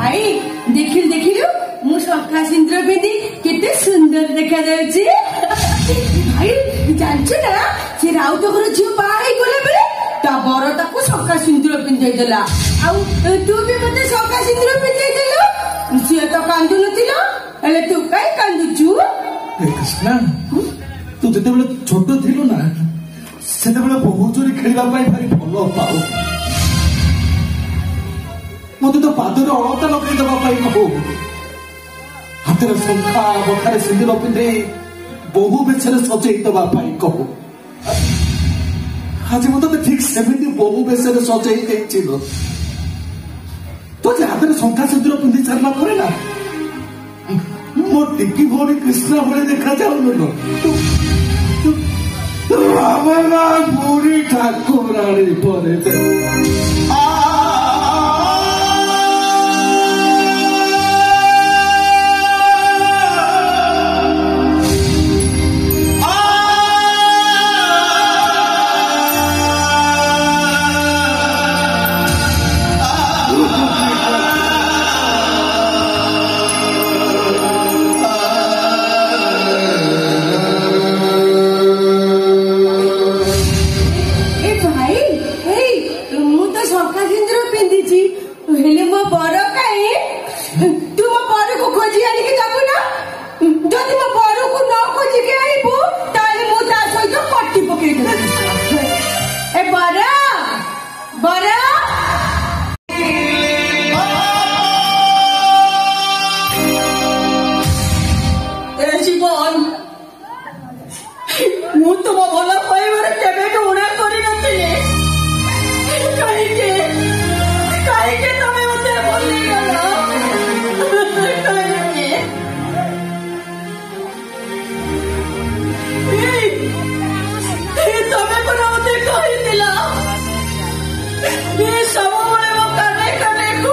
भाई देखिल देखिलु मु शंखा सिंदूर पिंधि केते सुंदर देखा जाउची भाई जानछु ना से राउत घर झियो बाहाई गले बेले ता बर ताको शंखा सिंदूर पिंधै देला आ तू भी मते शंखा सिंदूर पिंधै देलु से तो कांदु नथिलो एले तू काई कांदुचु कृष्णा तू जते बेले छोट थिलु ना सेते बेले बहुत जोरी खेलबा पाई भारी भलो पाऊ मते तो पादरे अलता लगे दबा पाई कहू हाथरे शंखा बखारे सिंदूर पिंधे बहु बेचरे सजई दबा पाई कहू आज मते ठीक सेमिति बहु बेचरे सजई देचिलो तो जे हाथरे शंखा सिंदूर पिंधि छरला परे ना मो टिकी भोरी कृष्णा भोरे देखा जाउनो रामना पूरी ठाकुरानी परे ये सब बोले वो करने को